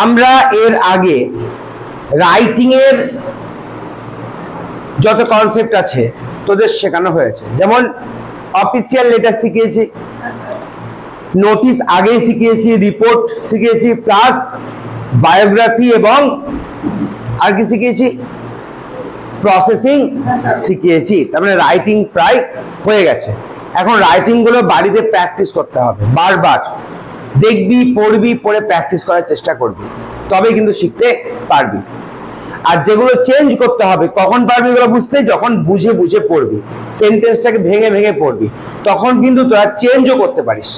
আমরা এর আগে রাইটিং এর যত কনসেপ্ট আছে তোদের শেখানো হয়েছে, যেমন অফিসিয়াল লেটার শিখিয়েছি, নোটিশ আগেই শিখিয়েছি, রিপোর্ট শিখিয়েছি, প্লাস বায়োগ্রাফি এবং আর কি শিখিয়েছি, প্রসেসিং শিখিয়েছি। তার মানে রাইটিং প্রায় হয়ে গেছে। এখন রাইটিং গুলো বাড়িতে প্র্যাকটিস করতে হবে, বারবার দেখবি, পড়বি, পড়ে প্র্যাকটিস করার চেষ্টা করবি, তবে কিন্তু শিখতে পারবি। আর যেগুলো চেঞ্জ করতে হবে কখন পারবি এগুলো বুঝতে, যখন বুঝে বুঝে পড়বি, সেন্টেন্সটাকে ভেঙে ভেঙে পড়বি, তখন কিন্তু তোরা চেঞ্জও করতে পারিস।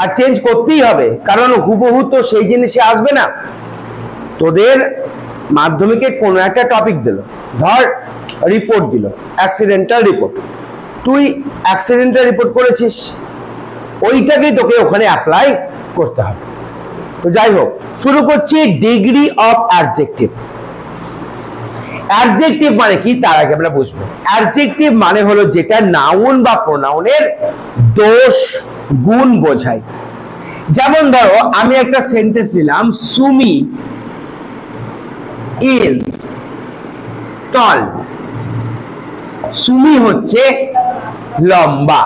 আর চেঞ্জ করতেই হবে, কারণ হুবহু তো সেই জিনিসে আসবে না। তোদের মাধ্যমিকে কোনো একটা টপিক দিল, ধর রিপোর্ট দিল, অ্যাক্সিডেন্টাল রিপোর্ট, তুই অ্যাক্সিডেন্টাল রিপোর্ট করেছিস, ওইটাকেই তোকে ওখানে অ্যাপ্লাই করতে হবে। তো যাই হোক, শুরু করছি ডিগ্রি অফ অ্যাডজেক্টিভ। অ্যাডজেক্টিভ মানে কি তার আগে আমরা বুঝবো। অ্যাডজেক্টিভ মানে হলো যেটা নাউন বা প্রোনাউনের দোষ গুণ বোঝায়। যেমন ধরো আমি একটা সেন্টেন্স নিলাম, সুমি ইজ টল। সুমি হচ্ছে লম্বা,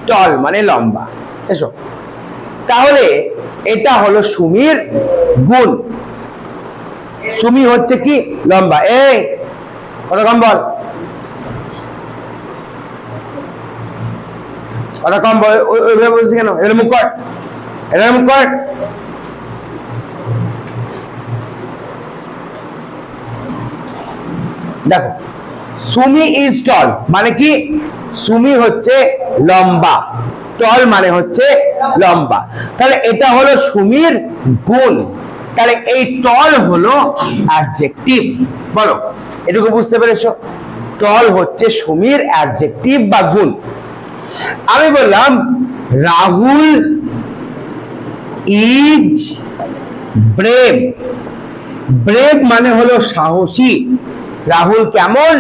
টল মানে লম্বা। এসো, তাহলে এটা হলো সুমির গুণ। সুমি হচ্ছে কি লম্বা। এই কত কম বল, কত কম বল, ওইভাবে বলছি কেন? এটা মুখ কর, এটা মুখ কর। দেখো, সুমি ইজ টল মানে কি, সুমি হচ্ছে লম্বা, টল মানে হচ্ছে লম্বা। তাহলে এটা হলো সুমির গুণ। তাহলে এই টল হলো অ্যাডজেক্টিভ। বলো, এটুকু বুঝতে পেরেছো? টল হচ্ছে সুমির অ্যাডজেক্টিভ বা গুণ। আমি বললাম রাহুল ইজ ব্রেভ। ব্রেভ মানে হলো সাহসী। রাহুল কেমন?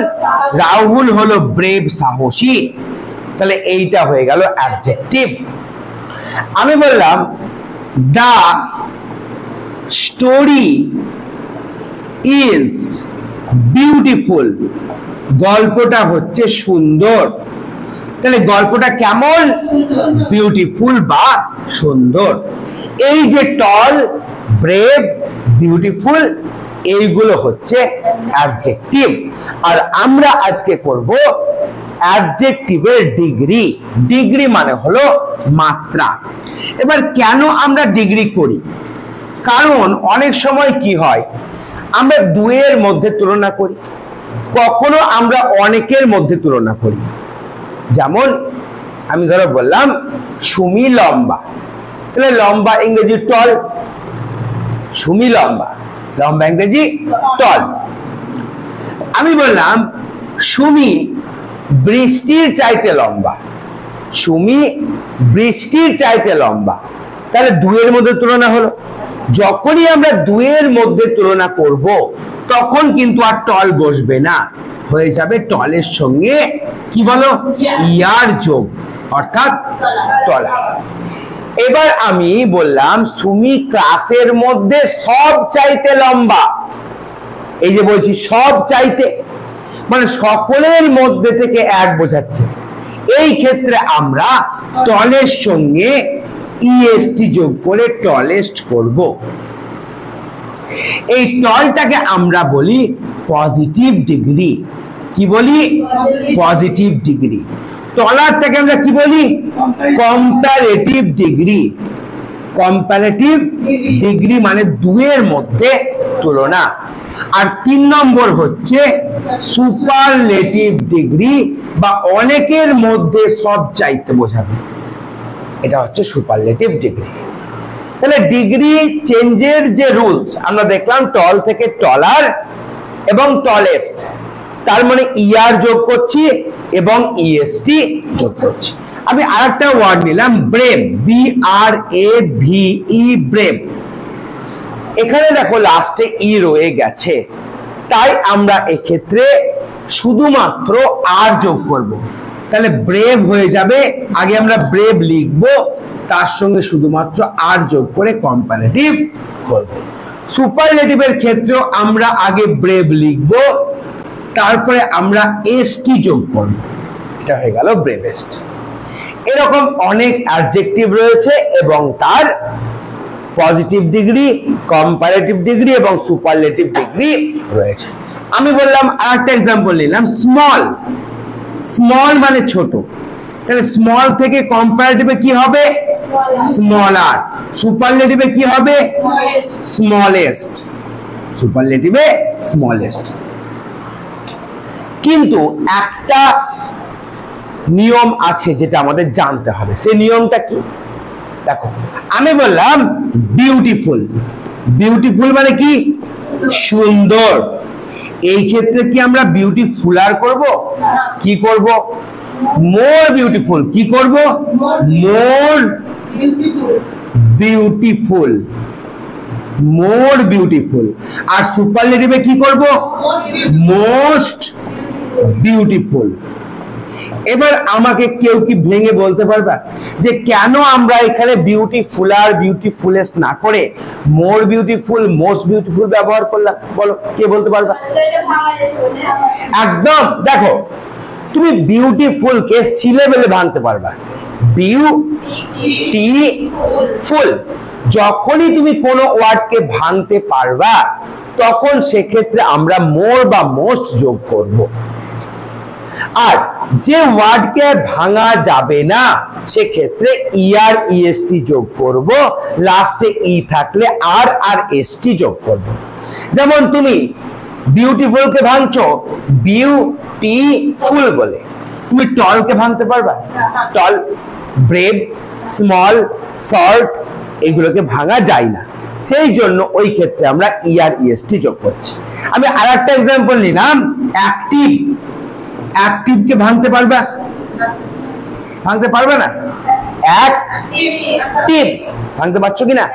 রাহুল হলো ব্রেভ, সাহসী। তাহলে এইটা হয়ে গেল অ্যাডজেক্টিভ। আমি বললাম দা স্টোরি ইজ বিউটিফুল। গল্পটা হচ্ছে সুন্দর। তাহলে গল্পটা কেমন? বিউটিফুল বা সুন্দর। এই যে টল, ব্রেভ, বিউটিফুল, এইগুলো হচ্ছে অ্যাডজেক্টিভ। আর আমরা আজকে করব অ্যাডজেক্টিভের ডিগ্রি। ডিগ্রি মানে হলো মাত্রা। এবার কেন আমরা ডিগ্রি করি? কারণ অনেক সময় কি হয়, আমরা দুয়ের মধ্যে তুলনা করি, কখনো আমরা অনেকের মধ্যে তুলনা করি। যেমন আমি ধরো বললাম সুমি লম্বা, তাহলে লম্বা ইংরেজি টল, সুমি লম্বা, লম্বা ইংরেজি টল। আমি বললাম সুমি বৃষ্টির চাইতে লম্বা, সুমি বৃষ্টির চাইতে লম্বা, তাহলে দুয়ের মধ্যে তুলনা হলো। যখনই আমরা দুয়ের মধ্যে তুলনা করব তখন কিন্তু আর টল বসবে না, হয়ে যাবে টলের সঙ্গে কি বলো, ইয়ার যোগ, অর্থাৎ তলা। এবার আমি বললাম সুমি ক্লাসের মধ্যে সব চাইতে লম্বা। এই যে বলছি সব চাইতে, মানে সকলের মধ্যে থেকে এক বোঝাচ্ছে। এই ক্ষেত্রে আমরা টলের সঙ্গে ইএসটি যোগ করে টলেস্ট করব। এই টলটাকে আমরা বলি পজিটিভ ডিগ্রি। কি বলি? Positive degree. টলারটাকে আমরা কি বলি? Comparative degree. কম্পারেটিভ ডিগ্রি মানে দুয়ের মধ্যে তুলনা। আর 3 নম্বর হচ্ছে সুপারলেটিভ ডিগ্রি, বা অনেকের মধ্যে সব চাইতে বোঝাবে, এটা হচ্ছে সুপারলেটিভ ডিগ্রি। তাহলে ডিগ্রি চেঞ্জের যে রুলস আমরা দেখলাম, টল থেকে টলার এবং টলেস্ট, তার মানে ইয়ার যোগ করছি এবং ইএসটি যোগ করছি। আমি আরেকটা ওয়ার্ড নিলাম ব্রেভ, BRAVE, ব্রেভ। এখানে দেখো লাস্টে ই রয়ে গেছে, তাই আমরা এক্ষেত্রে শুধুমাত্র আর যোগ করব। তাহলে ব্রেভ হয়ে যাবে, আগে আমরা ব্রেভ লিখবো, তার সঙ্গে শুধুমাত্র আর যোগ করে কম্পারেটিভ করব। সুপারলেটিভের ক্ষেত্রেও আমরা আগে ব্রেভ লিখব, তারপরে আমরা এসটি যোগ করব, এটা হয়ে গেল ব্রেভেস্ট। এরকম অনেক অ্যাডজেক্টিভ রয়েছে এবং তার পজিটিভ ডিগ্রি, কম্পারেটিভ ডিগ্রি এবং সুপারলেটিভ ডিগ্রি রয়েছে। আমি বললাম আরেকটা এক্সাম্পল নিলাম, স্মল। স্মল মানে ছোট, তাহলে স্মল থেকে কম্পারেটিভে কি হবে? স্মলার। সুপারলেটিভে কি হবে? স্মলেস্ট। সুপারলেটিভে স্মলেস্ট। কিন্তু একটা নিয়ম আছে যেটা আমাদের জানতে হবে, সেই নিয়মটা কি? দেখো, আমি বললাম বিউটিফুল। বিউটিফুল মানে কি? সুন্দর। এই ক্ষেত্রে কি আমরা বিউটিফুলার করব? কি করব? More beautiful. কি করব? More beautiful. More beautiful. আর সুপারলেটিভে কি করব? Most beautiful. এবার আমাকে কেউ কি ভেঙে বলতে পারবা যে কেন আমরা এখানে বিউটিফুল আর বিউটিফুলেস্ট না করে মোর বিউটিফুল, মোস্ট বিউটিফুল ব্যবহার করলাম? বলো, কে বলতে পারবা? একদম। দেখো, তুমি বিউটিফুল কে সি লেভেলে ভাঙতে পারবা, বিউটিফুল। যখনই তুমি কোনো ওয়ার্ডকে ভাঙতে পারবা তখন সেক্ষেত্রে আমরা মোর বা মোস্ট যোগ করব। আর যে ওয়ার্ডকে ভাঙা যাবে না সেক্ষেত্রে ইআর ইএসটি যোগ করব, লাস্টে ই থাকলে আর আর এসটি যোগ করব। যেমন তুমি বিউটিফুলকে ভাঙছো বিউটিফুল বলে, তুমি টলকে ভাঙতে পারবা? টল, ব্রেভ, স্মল, শর্ট এগুলোকে ভাঙা যায় না, সেই জন্য ওই ক্ষেত্রে আমরা ইআর ইএসটি যোগ করছি। আমি আরেকটা এক্সাম্পল নিলাম, অ্যাক্টিভ। অ্যাক্টিভকে ভাঙতে পারবা? ভাঙতে পারবে না। অ্যাক্টিভ ভাঙতে পারছো কিনা?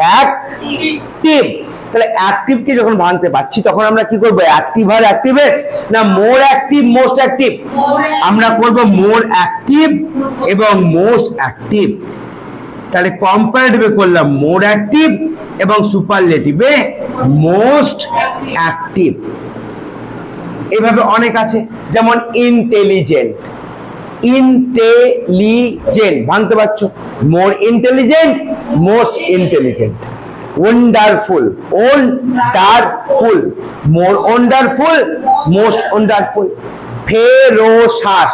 অ্যাক্টিভ। তাহলে অ্যাক্টিভকে যখন ভাঙতে পারছি তখন আমরা কি করব? অ্যাক্টিভ আর অ্যাক্টিভেস্ট না মোর অ্যাক্টিভ মোস্ট অ্যাক্টিভ? আমরা করব মোর অ্যাক্টিভ এবং মোস্ট অ্যাক্টিভ। তাহলে কম্পারেটিভে করলাম মোর অ্যাক্টিভ এবং সুপারলেটিভে মোস্ট অ্যাক্টিভ। এভাবে অনেক আছে, যেমন ইন্টেলিজেন্ট। ইন্টেলিজেন্ট ভাঙতে পারছো? More intelligent, most intelligent. Wonderful, wonderful, more wonderful, most wonderful. Ferocious,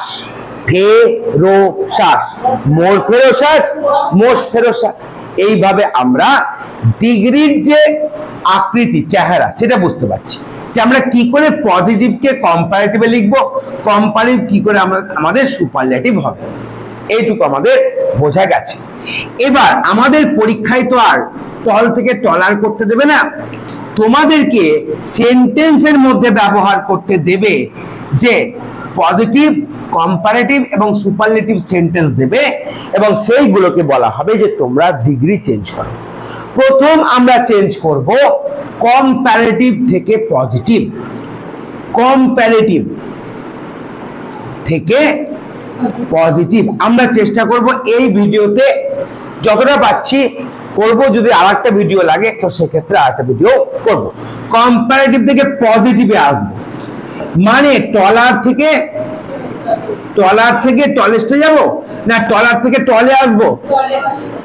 ferocious, more ferocious, most ferocious. এইভাবে আমরা ডিগ্রির যে আকৃতি, চেহারা সেটা বুঝতে পারছি যে আমরা কি করে পজিটিভকে কম্পারেটিভে লিখবো, কম্পারেটিভ কি করে আমাদের সুপারলেটিভ হবে, এইটুকু আমাদের বোঝা গেছে। এবার আমাদের পরীক্ষায় তো আর তল থেকে টলার করতে দেবে না, তোমাদেরকে সেন্টেন্সের মধ্যে ব্যবহার করতে দেবে যে পজিটিভ, কম্পারেটিভ এবং সুপারলেটিভ সেন্টেন্স দেবে এবং সেইগুলোকে বলা হবে যে তোমরা ডিগ্রি চেঞ্জ করো। প্রথম আমরা চেঞ্জ করব কম্পারেটিভ থেকে পজিটিভ, কম্পারেটিভ থেকে পজিটিভ। আমরা চেষ্টা করব এই ভিডিওতে যতটা পাচ্ছি করব, যদি আরেকটা ভিডিও লাগে তো সেক্ষেত্রে আরেকটা ভিডিও করব। কম্পারেটিভ থেকে পজিটিভে আসবো, মানে টলার থেকে টলেস্টে যাব না টলার থেকে টলে আসবো?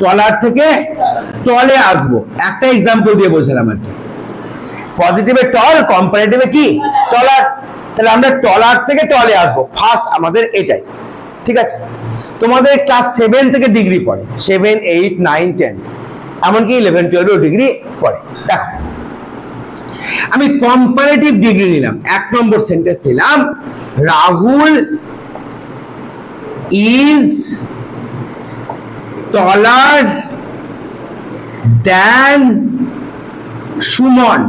টলার থেকে টলে আসবো। একটা এক্সাম্পল দিয়ে বোঝালাম আর কি। পজিটিভে টল, কম্পারেটিভে কি? টলার। তাহলে আমরা টলার থেকে টলে আসবো, ফার্স্ট আমাদের এটাই। ঠিক আছে, তোমাদের ক্লাস 7 থেকে ডিগ্রি পড়ে, 7, 8, 9, 10 এমনকি 11, 12 ডিগ্রি পড়ে। দেখো, আমি কম্পারেটিভ ডিগ্রি নিলাম, 1 নম্বর সেন্টেন্স নিলাম, Rahul is taller than Suman.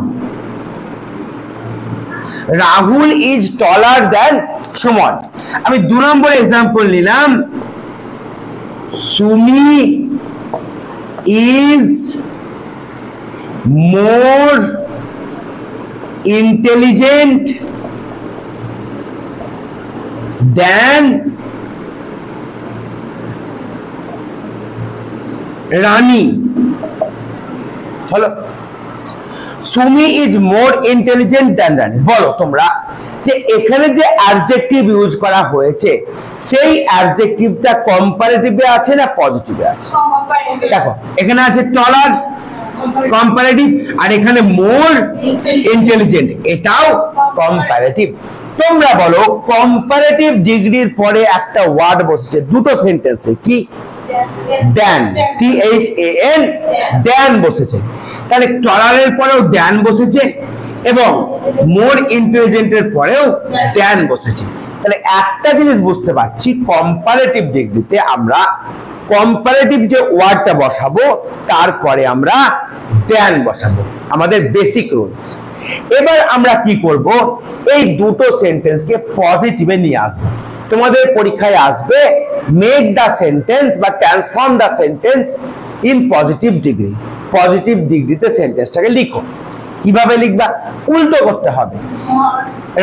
Rahul is taller than Suman. আমি 2 নম্বর এক্সাম্পল নিলাম, Sumi is more intelligent than Rani হলো Sumi is more intelligent than Rani. বলো তোমরা যে এখানে যে অ্যাডজেক্টিভ ইউজ করা হয়েছে সেই অ্যাডজেক্টিভটা কম্পারেটিভে আছে না পজিটিভে আছে? দেখো এখানে আছে টলার কম্পারেটিভ, আর এখানে মোর ইন্টেলিজেন্ট এটাও কম্পারেটিভ। তোমরা বলো কম্পারেটিভ ডিগ্রির পরে একটা ওয়ার্ড বসেছে দুটো সেন্টেন্সে, কি? দ্যান, THAN, দ্যান বসেছে। তাহলে টলারের পরেও দ্যান বসেছে এবং মোর ইন্টেলিজেন্টের পরেও দ্যান বসেছে। তাহলে একটা জিনিস বুঝতে পারছি, কম্পারেটিভ ডিগ্রিতে আমরা কম্পারেটিভ যে ওয়ার্ডটা বসাবো তারপরে আমরা দ্যান বসাবো, আমাদের বেসিক রুলস। এবার আমরা কি করব, এই দুটো সেন্টেন্সকে পজিটিভে নিয়ে আসবো। তোমাদের পরীক্ষায় আসবে মেক দ্য সেন্টেন্স বা transform the sentence in positive degree. Positive ডিগ্রিতে সেন্টেন্সটাকে লিখো। কিভাবে লিখবা? উল্টো করতে হবে।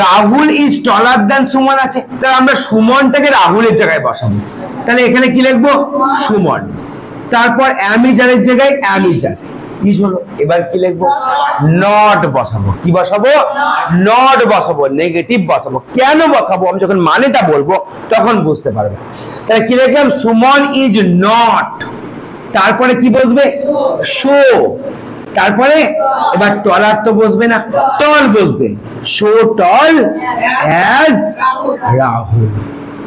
Rahul is taller than Suman আছে, তাহলে আমরা সুমনটাকে রাহুলের জায়গায় বসাবো। তাহলে এখানে কি লিখবো? সুমন। তারপর অ্যামিজারের জায়গায় অ্যামিজার কি হলো। এবার কি লিখবো? নট বসাবো। কি বসাবো? নট বসাবো, নেগেটিভ বসাবো। কেন বসাবো আমি যখন মানেটা বলবো তখন বুঝতে পারবে। তাহলে কি লিখলাম? সুমন ইজ নট, তারপরে কি বসবে? শো, তারপরে এবার টলার তো বসবে না, টল বসবে। Show tall as Rahul.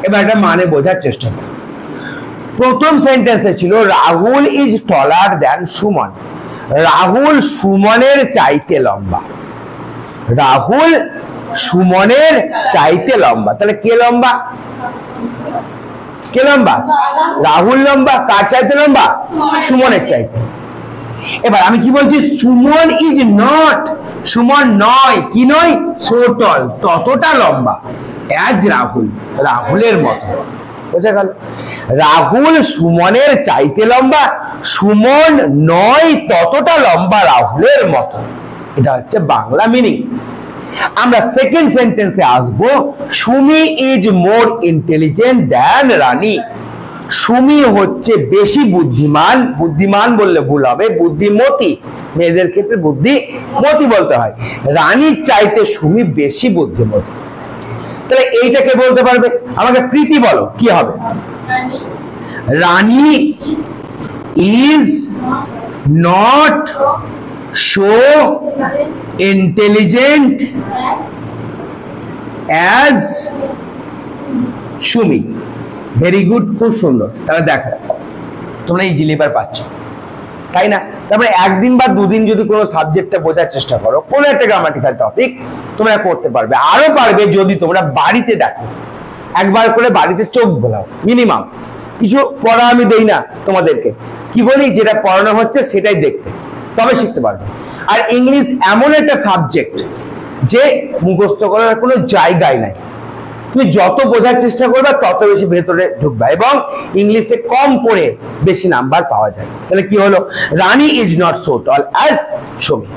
এবার এটা মানে বোঝার চেষ্টা করো। প্রথম সেন্টেন্সে ছিল Rahul is taller than Suman. Rahul সুমনের চাইতে লম্বা। রাহুল সুমনের চাইতে লম্বা। তাহলে কে লম্বা? কে লম্বা? রাহুল লম্বা। কার চাইতে লম্বা? সুমনের চাইতে। এবার আমি কি বলছি? সুমন ইজ নট, সুমন নয়, কি নয়? সো টল, ততটা লম্বা, অ্যাজ রাহুল, রাহুলের মতো। বোঝা গেল? রাহুল সুমনের চাইতে লম্বা, সুমন নয় ততটা লম্বা রাহুলের মতো। এটা হচ্ছে বাংলা মিনিং। আমরা সেকেন্ড সেন্টেন্সে আসবো, Sumi is more intelligent than Rani. Sumi হচ্ছে বেশি বুদ্ধিমান, বুদ্ধিমান বললে ভুল হবে, বুদ্ধিমতী। মেয়েদের ক্ষেত্রে বুদ্ধিমতী বলতে হয়। রানীর চাইতে সুমি বেশি বুদ্ধিমতী। তাহলে এইটাকে বলতে পারবে? আমাকে প্রীতি বলো কি হবে? Rani is not so intelligent as Sumi. Very good, খুব সুন্দর। তাহলে দেখো তোমরা ইজিলি এবার পাচ্ছ, তাই না? তারপরে একদিন বা দুদিন যদি কোনো সাবজেক্টটা বোঝার চেষ্টা করো, কোনো একটা গ্রামাটিক্যাল টপিক, তোমরা করতে পারবে। আরো পারবে যদি তোমরা বাড়িতে দেখো, একবার করে বাড়িতে চোখ বোলাও। মিনিমাম কিছু পড়া আমি দেই না তোমাদেরকে, কি বলি? যেটা পড়ানো হচ্ছে সেটাই দেখতে, তবে শিখতে পারবে। আর ইংলিশ এমন একটা সাবজেক্ট যে মুখস্থ করার কোনো জায়গায় নাই। তুমি যত বোঝার চেষ্টা করবে তত বেশি ভেতরে ঢুকবে এবং ইংলিশে কম পড়ে বেশি নাম্বার পাওয়া যায়। তাহলে কি হলো? Rani is not so tall as Sumi.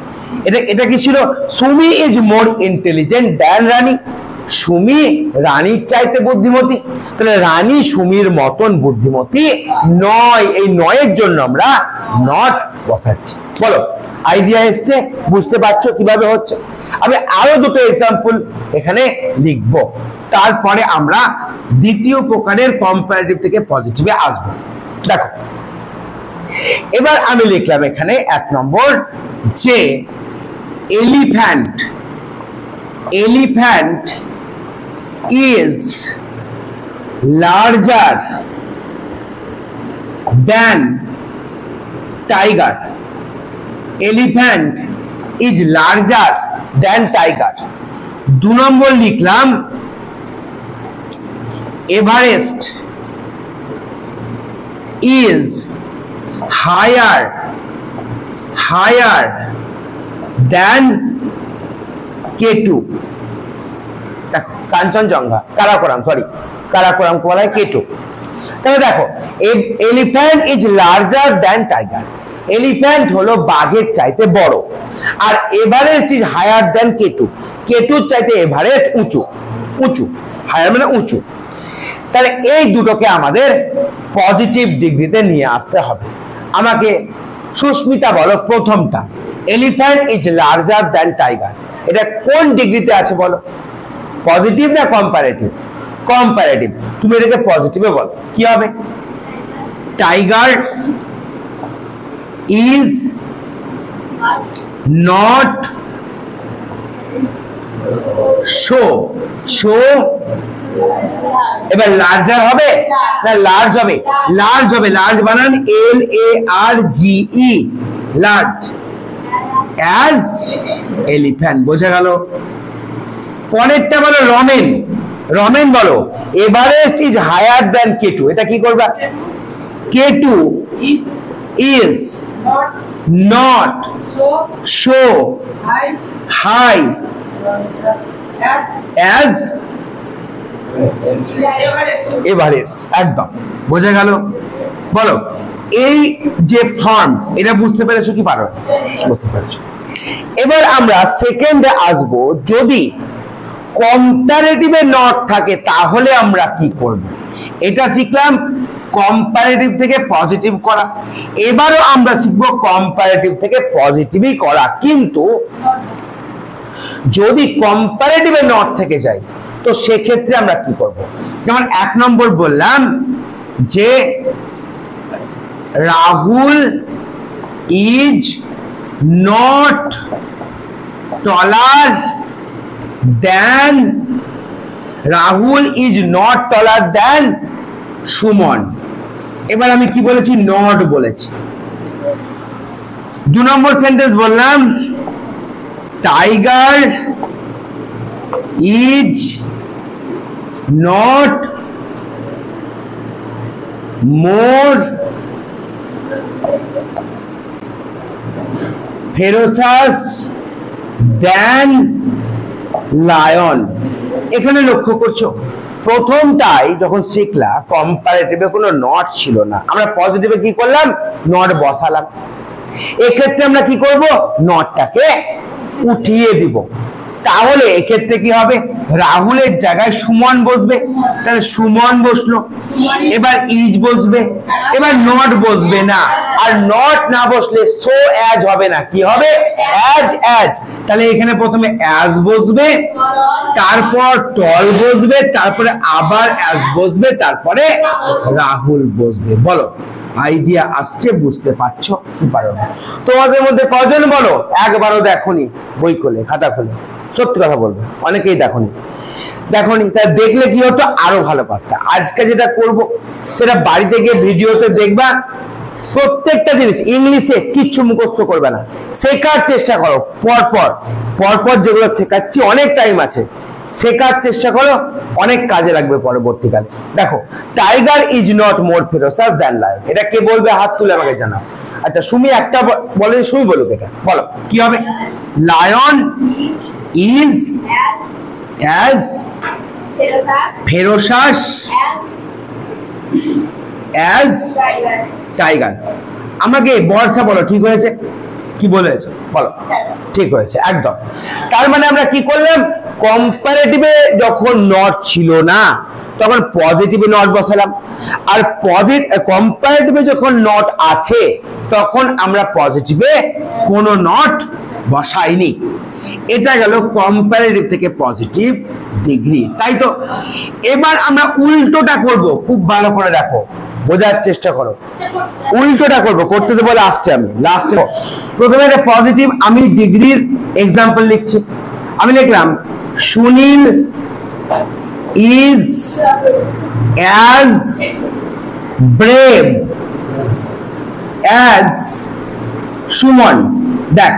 এটা কি ছিল? Sumi is more intelligent than Rani. Sumi রানীর চাইতে বুদ্ধিমতী। তাহলে রানী সুমির মতন বুদ্ধিমতী নয়। এই নয়ের জন্য আমরা নট বসাচ্ছি। বলো আইডিয়া এসছে? বুঝতে পারছো কিভাবে হচ্ছে? আমি আরো দুটো এক্সাম্পল এখানে লিখব, তারপরে আমরা দ্বিতীয় প্রকারের কম্পারেটিভ থেকে পজিটিভে আসবো। দেখো এবার আমি লিখলাম এখানে 1 নম্বর যে elephant, elephant is larger than tiger. Elephant is larger than tiger. 2 নম্বর লিখলাম Everest is higher than K2। দেখো কাঞ্চনজঙ্ঘা, কারাকোরাম, সরি কারাকোরাম কে বলা হয় K2। তাহলে দেখো elephant is larger than tiger. Elephant হলো বাঘের চাইতে বড়, আর Everest is higher than K2। K2 চাইতে এভারেস্ট উঁচু, উঁচু, হায়ার মানে উঁচু। তাহলে এই দুটোকে আমাদের পজিটিভ ডিগ্রিতে নিয়ে আসতে হবে। আমাকে সুস্মিতা বলো প্রথমটা, elephant is larger than tiger, এটা কোন ডিগ্রিতে আছে বলো? পজিটিভ না কম্পারেটিভ? কম্পারেটিভ। তুমি এটাকে পজিটিভে বলো, কি হবে? Tiger is not show, show এবার লার্জার হবে না লার্জ হবে? লার্জ হবে, লার্জ বানান LARGE, লার্জ, অ্যাজ এলিফ্যান্ট। বোঝা গেল? পরেরটা বলো রমেন, রমেন বলো Everest is higher than K2, এটা কি করবা? K2 is not so high as Everest. একদম বোঝা গেল? বলো এই যে ফর্ম, এটা বুঝতে পেরেছো কি পারো? বুঝতে পেরেছো। এবার আমরা সেকেন্ডে আসবো, যদি কম্পারেটিভে নট থাকে তাহলে আমরা কি করব? এটা শিখলাম কম্পারেটিভ থেকে পজিটিভ করা, এবারও আমরা শিখবো কম্পারেটিভ থেকে পজিটিভই করা। কিন্তু যদি কম্পারেটিভে নট থেকে যায় তো সেক্ষেত্রে আমরা কি করব? যেমন 1 নম্বর বললাম যে Rahul is not taller than, Rahul is not taller than Suman. এবার আমি কি বলেছি? নট বলেছি। 2 নম্বর সেন্টেন্স বললাম tiger is not more ferocious than lion. এখানে লক্ষ্য করছো প্রথমটাই যখন শিখলা কম্পারেটিভে কোনো নট ছিল না, আমরা পজিটিভে কি করলাম? নট বসালাম। এক্ষেত্রে আমরা কি করব? নটটাকে উঠিয়ে দিব। তাহলে এক্ষেত্রে কি হবে? রাহুলের জায়গায় সুমন বসবে, তাহলে সুমন বসলো। এবার ইজ বসবে, এবার নট বসবে না, আর নট না বসলে সো অ্যাজ হবে না, কি হবে? As, as. তাহলে এখানে প্রথমে অ্যাজ বসবে, তারপর টল বসবে, তারপরে আবার অ্যাজ বসবে, তারপরে রাহুল বসবে। বলো আইডিয়া আসছে? বুঝতে পারছো কি পারো? তোমাদের মধ্যে কজন বলো একবারও দেখোনি বই খুলে খাতা খুলে? সত্যি কথা বলবো অনেকেই দেখোনি। দেখোনি, তা দেখলে কি হতো? আরো ভালো পারতা। আজকে যেটা করব সেটা বাড়িতে গিয়ে ভিডিওতে দেখবা। প্রত্যেকটা জিনিস ইংলিশে কিচ্ছু মুখস্থ করবে না, শেখার চেষ্টা করো। পরপর পরপর যেগুলো শেখাচ্ছি, অনেক টাইম আছে, শেখার চেষ্টা করো, অনেক কাজে লাগবে পরবর্তীকালে। দেখো tiger is not more ferocious than lion, এটা কে বলবে? হাত তুলে আমাকে জানাও। আচ্ছা সুমি একটা বলে, সুমি বলুক, এটা বলো কি হবে? Lion is as ferocious as tiger. আমাকে বর্ষা বলো ঠিক হয়েছে? কি বলেছে বলো? ঠিক হয়েছে একদম। তার মানে আমরা কি করলাম? কম্পারেটিভে যখন নট ছিল না তখন পজিটিভে নট বসালাম, আর কম্পারেটিভে যখন নট আছে তখন আমরা পজিটিভে কোনো নট বসাইনি। এটা গেল কম্পারেটিভ থেকে পজিটিভ ডিগ্রি, তাই তো? এবার আমরা উল্টোটা করব, খুব ভালো করে দেখো, বোঝার চেষ্টা করো। উল্টোটা করব, করতে তো বলে আসছে, আমি লাস্টে প্রথমে একটা পজিটিভ আমি ডিগ্রির এক্সাম্পল লিখছি। আমি লিখলাম Sunil is as brave as Suman. দেখ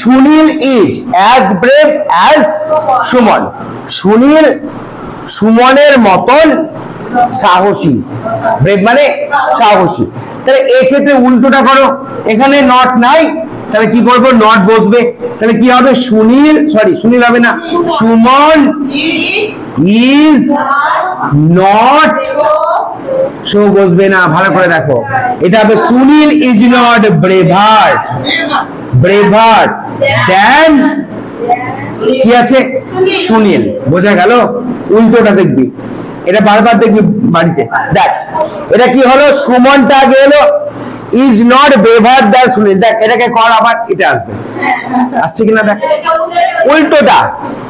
Sunil is as brave as Suman. Sunil সুমনের মতন সাহসী, ব্রেভ মানে সাহসী। তাহলে এক্ষেত্রে উল্টোটা করো, এখানে নট নাই, তাহলে কি করবো? নট বসবে, তাহলে কি হবে? সুনীল, সরি সুনীল হবে না, সুমন ইজ নট শো বসবে না, ভালো করে দেখো, এটা হবে Sunil is not braver braver than কি আছে? সুনীল। বোঝা গেল? উল্টোটা দেখবি, এটা বারবার দেখবি বাড়িতে। দেখ এটা কি হলো, সুমনটা আগে এলো, is not Beaver than Sunil. দেখ এটাকে কর, আবার এটা আসবে, আসছে কিনা দেখ। উল্টোটা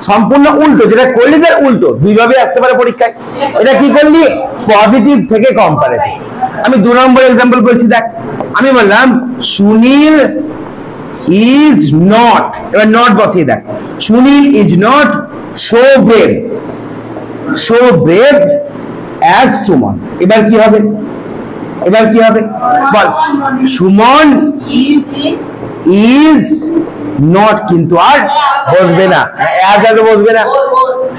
সম্পূর্ণ উল্টো, যেটা করলি তার উল্টো দুইভাবে আসতে পারে পরীক্ষায়। এটা কি করলি, পজিটিভ থেকে কম্পারেটিভ। আমি 2 নম্বর এক্সাম্পল বলছি। দেখ আমি বললাম সুনীল ইজ নট, এবার নট বসিয়ে দেখ, Sunil is not so brave, so brave as Suman. এবার কি হবে, এবার কি হবে বল, সুমন ইজ নট কিন্তু আর বসবে না, অ্যাজ আগে বসবে না।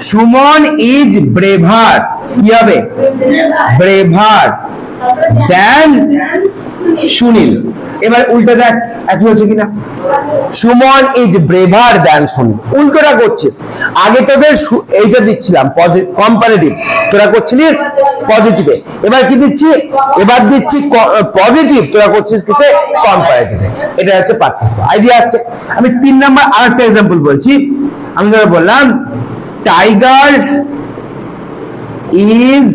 সুমন ইজ ব্রেভার, কি হবে, ব্রেভার দেন সুনীল। এবার উল্টো দেখ একই হচ্ছে কিনা, সুমন ইজ ব্রেভার দেন সুনীল। উল্টোটা করছিস, আগে তোদের এইটা দিচ্ছিলাম কম্পারেটিভ, তোরা করছিলিস পজিটিভে, এবার কি দিচ্ছি, এবার দিচ্ছি পজিটিভ, তোরা করছিস কিসে, কম্পারেটিভে। এটা হচ্ছে পার্থক্য, আইডিয়া আসছে। আমি 3 নম্বর আরেকটা এক্সাম্পল বলছি। আমি ধরে বললাম tiger is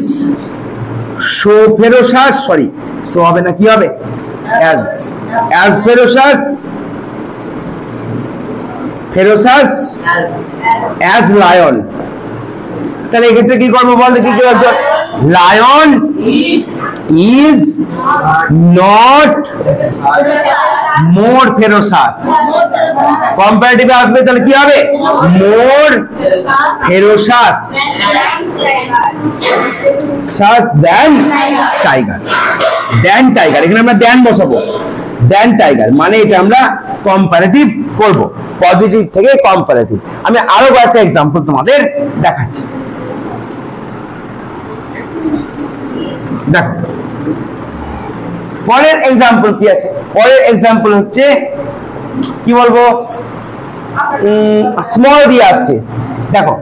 so ferocious, sorry so হবে না, কি হবে, as ferocious as lion। তাহলে এক্ষেত্রে কি করবো বল, কি কি বলছো, lion is not more ferocious. কম্পারেটিভে আসবে তাহলে কি হবে, more ferocious than tiger. Than tiger, এখানে আমরা দেন বসাবো, দেন টাইগার মানে এটা আমরা কম্পারেটিভ করব, পজিটিভ থেকে কম্পারেটিভ। আমি আরো কয়েকটা এক্সাম্পল তোমাদের দেখাচ্ছি। দেখো পরের এক্সাম্পল কি আছে, পরের এক্সাম্পল হচ্ছে কি বলবো, স্মল দিয়ে আসছে। দেখো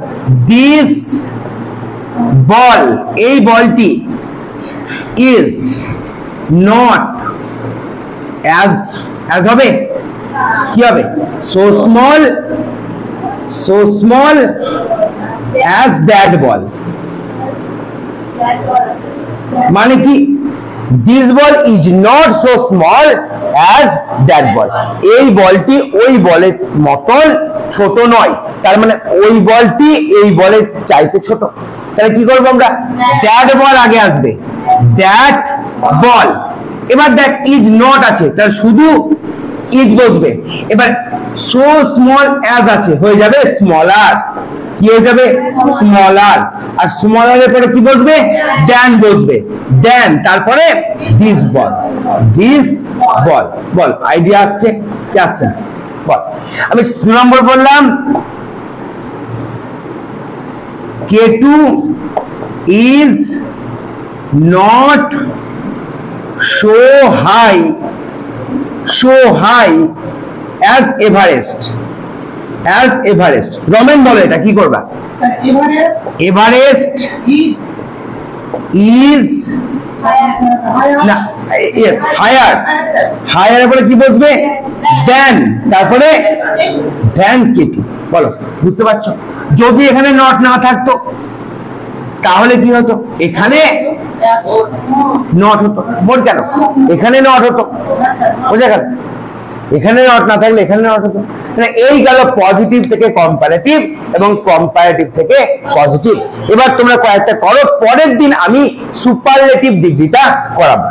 দিস বল, এই বলটি ইজ নট as হবে, কি হবে, so small as that ball। মানে কি, this ball is not so small as that ball। এই বলটি ওই বলের মতন ছোট নয়, তার মানে ওই বলটি এই বলের চাইতে ছোট। তাহলে কি করবো আমরা, that ball আগে আসবে, that ball। এবার দেখ ইজ নট আছে, তার শুধু ইজ বসবে। এবার সো স্মল অ্যাজ আছে, হয়ে যাবে স্মলার, কি হয়ে যাবে, স্মলার। আর স্মলারের পরে কি বসবে, দেন বসবে, দেন তারপরে this ball, this ball. Ball idea আসছে কি আসছে না বল। আমি 2 নম্বর বললাম K2 is not so high as Everest, as Everest। Ramen বলে এটা কি করবা, এভারেস্ট ইজ না, ইয়েস হায়ার, হায়ার এর পরে কি বসবে, দেন তারপরে দেন K2। বলো বুঝতে পারছো, যদি এখানে নট না থাকতো তাহলে কি হতো, এখানে নট হতো, মোট কেন এখানে নট হতো, বুঝা গেল, এখানে নট না থাকলে এখানে নট হতো। তাহলে এই গেল পজিটিভ থেকে কম্পারেটিভ এবং কম্পারেটিভ থেকে পজিটিভ। এবার তোমরা কয়েকটা করো, পরের দিন আমি সুপারলেটিভ ডিগ্রিটা করাবো।